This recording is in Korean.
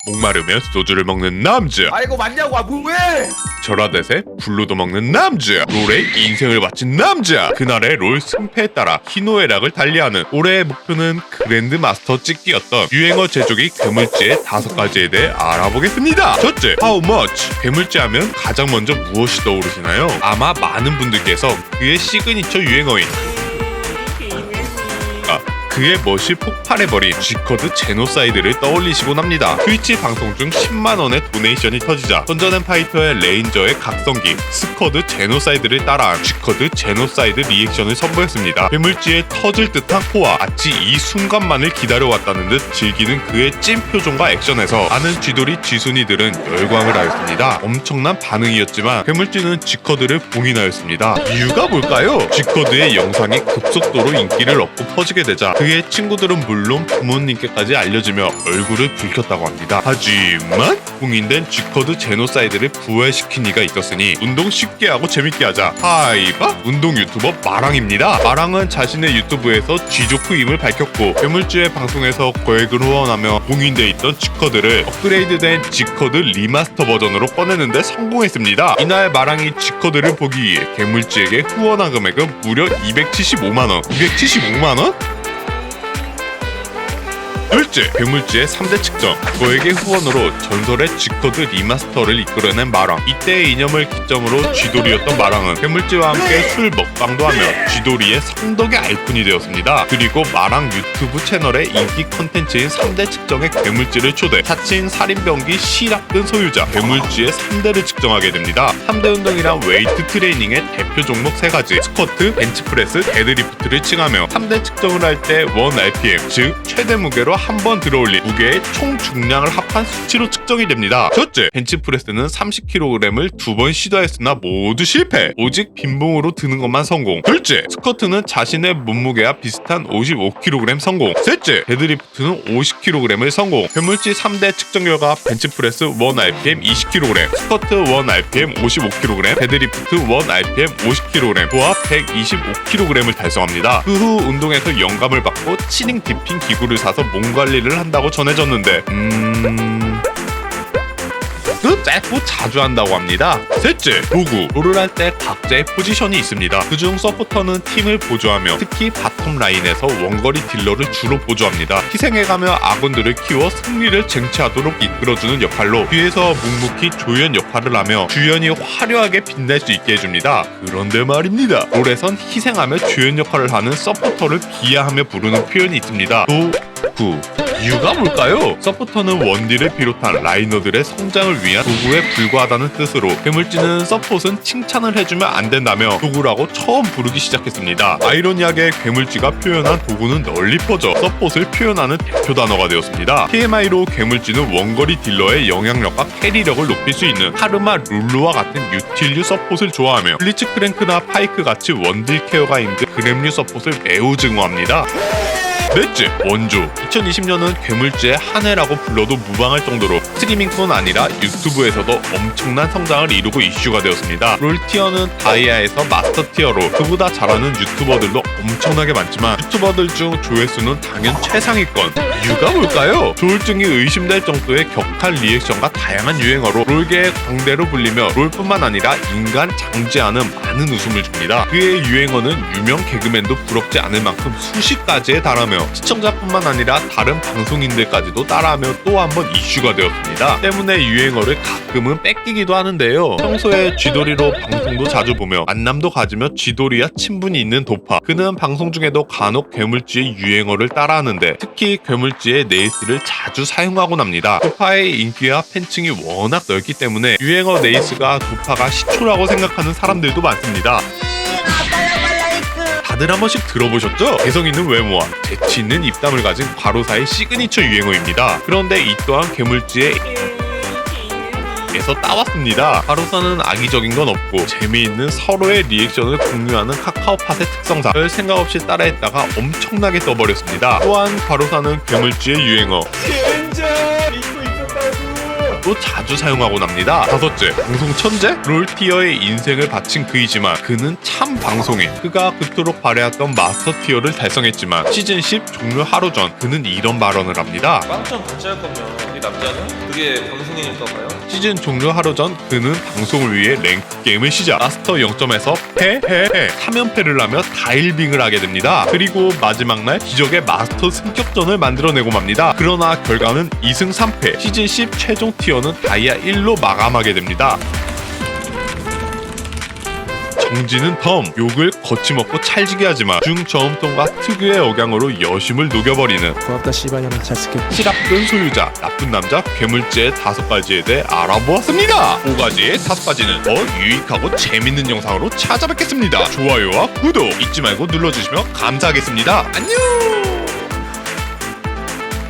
목마르면 소주를 먹는 남자. 아이고 맞냐고. 뭐해? 절하대세 블루도 먹는 남자. 롤에 인생을 바친 남자. 그날의 롤 승패에 따라 희노애락을 달리하는 올해의 목표는 그랜드 마스터 찍기였던 유행어 제조기 괴물쥐의 5가지에 대해 알아보겠습니다. 첫째, how much? 괴물쥐 하면 가장 먼저 무엇이 떠오르시나요? 아마 많은 분들께서 그의 시그니처 유행어인 그의 멋이 폭발해버린 G코드 제노사이드를 떠올리시곤 합니다. 트위치 방송 중 10만원의 도네이션이 터지자 던전앤파이터의 레인저의 각성기 스쿼드 제노사이드를 따라한 G코드 제노사이드 리액션을 선보였습니다. 괴물쥐의 터질 듯한 코와 마치 이 순간만을 기다려왔다는 듯 즐기는 그의 찐 표정과 액션에서 많은 쥐돌이 쥐순이들은 열광을 하였습니다. 엄청난 반응이었지만 괴물쥐는 G코드를 봉인하였습니다. 이유가 뭘까요? G코드의 영상이 급속도로 인기를 얻고 퍼지게 되자 그의 친구들은 물론 부모님께까지 알려지며 얼굴을 붉혔다고 합니다. 하지만 봉인된 G코드 제노사이드를 부활시킨 이가 있었으니 운동 쉽게 하고 재밌게 하자. 하이바 운동 유튜버 마랑입니다. 마랑은 자신의 유튜브에서 G조크임을 밝혔고 괴물쥐의 방송에서 거액을 후원하며 봉인돼 있던 G코드를 업그레이드된 G코드 리마스터 버전으로 꺼내는데 성공했습니다. 이날 마랑이 G코드를 보기 위해 괴물쥐에게 후원한 금액은 무려 275만원. 275만원? 둘째, 괴물쥐의 3대 측정. 거액의 후원으로 전설의 G코드 리마스터를 이끌어낸 마랑. 이때의 이념을 기점으로 쥐돌이였던 마랑은 괴물쥐와 함께 술 먹방도 하며 쥐돌이의 성덕의 알푼이 되었습니다. 그리고 마랑 유튜브 채널의 인기 컨텐츠인 3대 측정의 괴물쥐를 초대, 사칭 살인병기 시락근 소유자 괴물쥐의 3대를 측정하게 됩니다. 3대 운동이란 웨이트 트레이닝의 대표 종목 3가지 스쿼트, 벤치프레스, 데드리프트를 칭하며 3대 측정을 할 때 1rpm 즉 최대 무게로 한 번 들어올린 무게의 총 중량을 합한 수치로 측정이 됩니다. 첫째, 벤치프레스는 30kg을 2번 시도했으나 모두 실패. 오직 빈봉으로 드는 것만 성공. 둘째, 스쿼트는 자신의 몸무게와 비슷한 55kg 성공. 셋째, 데드리프트는 50kg을 성공. 괴물쥐 3대 측정 결과 벤치프레스 1rpm 20kg, 스쿼트 1rpm 55kg, 데드리프트 1rpm 50kg, 부하 125kg을 달성합니다. 그 후 운동에서 영감을 받고 치닝 디핑 기구를 사서 몸 관리를 한다고 전해졌는데 짧고 자주 한다고 합니다. 셋째, 도구. 롤을 할 때 각자의 포지션이 있습니다. 그중 서포터는 팀을 보조하며 특히 바텀 라인에서 원거리 딜러를 주로 보조합니다. 희생해가며 아군들을 키워 승리를 쟁취하도록 이끌어주는 역할로 뒤에서 묵묵히 조연 역할을 하며 주연이 화려하게 빛날 수 있게 해줍니다. 그런데 말입니다. 롤에선 희생하며 주연 역할을 하는 서포터를 비하하며 부르는 표현이 있습니다. 도구. 이유가 뭘까요? 서포터는 원딜을 비롯한 라이너들의 성장을 위한 도구에 불과하다는 뜻으로 괴물쥐는 서폿은 칭찬을 해주면 안 된다며 도구라고 처음 부르기 시작했습니다. 아이러니하게 괴물쥐가 표현한 도구는 널리 퍼져 서폿을 표현하는 대표 단어가 되었습니다. TMI로 괴물쥐는 원거리 딜러의 영향력과 캐리력을 높일 수 있는 카르마 룰루와 같은 유틸류 서폿을 좋아하며 블리츠 크랭크나 파이크 같이 원딜 케어가 힘든 그램류 서폿을 매우 증오합니다. 넷째, 원조. 2020년은 괴물쥐의 한 해라고 불러도 무방할 정도로 스트리밍뿐 아니라 유튜브에서도 엄청난 성장을 이루고 이슈가 되었습니다. 롤 티어는 다이아에서 마스터 티어로 그보다 잘하는 유튜버들도 엄청나게 많지만 유튜버들 중 조회수는 당연 최상위권. 이유가 뭘까요? 조울증이 의심될 정도의 격한 리액션과 다양한 유행어로 롤계의 광대로 불리며 롤뿐만 아니라 인간 장지하는 많은 웃음을 줍니다. 그의 유행어는 유명 개그맨도 부럽지 않을 만큼 수십 가지에 달하며 시청자뿐만 아니라 다른 방송인들까지도 따라하며 또 한 번 이슈가 되었습니다. 때문에 유행어를 가끔은 뺏기기도 하는데요. 평소에 쥐돌이로 방송도 자주 보며 만남도 가지며 쥐돌이와 친분이 있는 도파. 그는 방송 중에도 간혹 괴물쥐의 유행어를 따라하는데 특히 괴물쥐의 네이스를 자주 사용하곤 합니다. 도파의 인기와 팬층이 워낙 넓기 때문에 유행어 네이스가 도파가 시초라고 생각하는 사람들도 많습니다. 다들 한 번씩 들어보셨죠? 개성 있는 외모와 재치 있는 입담을 가진 과로사의 시그니처 유행어입니다. 그런데 이 또한 괴물쥐의 에서 따왔습니다. 과로사는 악의적인 건 없고 재미있는 서로의 리액션을 공유하는 카카오팟의 특성상 별 생각 없이 따라했다가 엄청나게 떠버렸습니다. 또한 과로사는 괴물쥐의 유행어 또 자주 사용하곤 합니다. 다섯째, 방송 천재? 롤티어의 인생을 바친 그이지만 그는 참 방송인. 그가 그토록 바래왔던 마스터 티어를 달성했지만 시즌 10 종료 하루 전 그는 이런 발언을 합니다. 빵점 같이 할 거면 남자는 그게 방송인일까봐요. 시즌 종료 하루 전 그는 방송을 위해 랭크 게임을 시작. 마스터 0점에서 패 3연패를 하며 다일빙을 하게 됩니다. 그리고 마지막 날 기적의 마스터 승격전을 만들어내고 맙니다. 그러나 결과는 2승 3패. 시즌 10 최종 티어는 다이아 1로 마감하게 됩니다. 정지는 덤, 욕을 거침없고 찰지게 하지만 중저음톤과 특유의 억양으로 여심을 녹여버리는 고맙다 씨발년아. 잘 쓸게. 실업된 소유자, 나쁜 남자, 괴물죄 5가지에 대해 알아보았습니다. 5가지의 5가지는 더 유익하고 재밌는 영상으로 찾아뵙겠습니다. 좋아요와 구독 잊지 말고 눌러주시면 감사하겠습니다. 안녕!